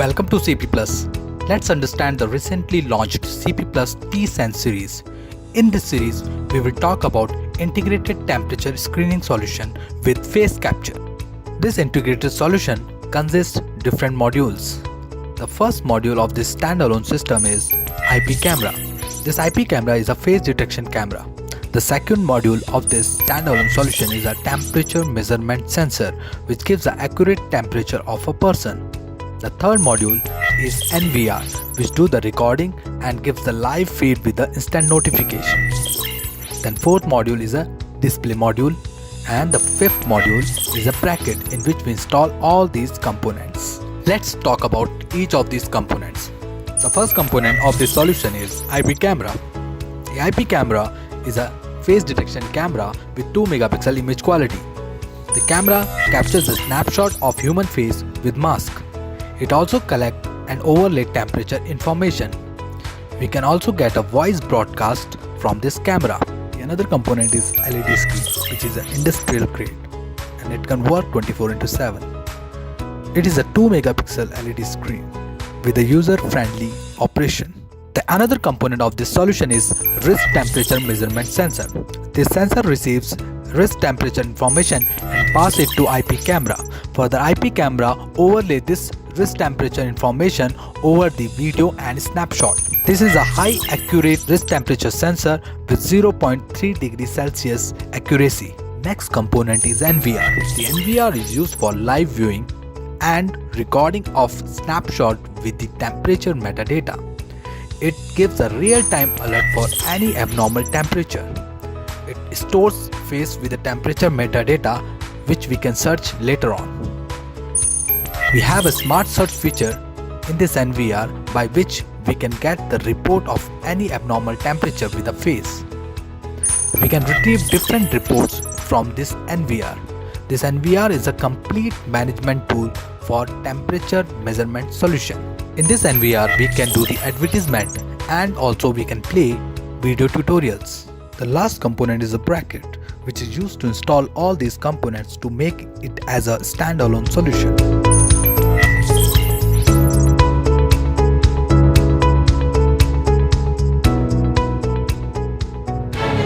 Welcome to CP Plus. Let's understand the recently launched CP Plus T-Sense series. In this series, we will talk about integrated temperature screening solution with face capture. This integrated solution consists different modules. The first module of this standalone system is IP camera. This IP camera is a face detection camera. The second module of this standalone solution is a temperature measurement sensor, which gives the accurate temperature of a person. The third module is NVR, which do the recording and gives the live feed with the instant notification. Then fourth module is a display module, and the fifth module is a bracket in which we install all these components. Let's talk about each of these components. The first component of this solution is IP camera. The IP camera is a face detection camera with 2 megapixel image quality. The camera captures a snapshot of human face with mask. It also collects and overlay temperature information. We can also get a voice broadcast from this camera. Another component is LED screen, which is an industrial grade, and it can work 24/7. It is a 2 megapixel LED screen with a user-friendly operation. The another component of this solution is wrist temperature measurement sensor. This sensor receives wrist temperature information and pass it to IP camera. Further, IP camera overlay this wrist temperature information over the video and snapshot. This is a high accurate wrist temperature sensor with 0.3 degrees Celsius accuracy. Next component is NVR. The NVR is used for live viewing and recording of snapshot with the temperature metadata. It gives a real-time alert for any abnormal temperature. It stores face with the temperature metadata, which we can search later on. We have a smart search feature in this NVR by which we can get the report of any abnormal temperature with a face. We can retrieve different reports from this NVR. This NVR is a complete management tool for temperature measurement solution. In this NVR, we can do the advertisement and also we can play video tutorials. The last component is a bracket, which is used to install all these components to make it as a standalone solution.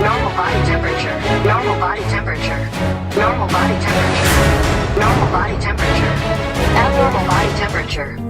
Normal body temperature, normal body temperature, normal body temperature, normal body temperature, abnormal body temperature.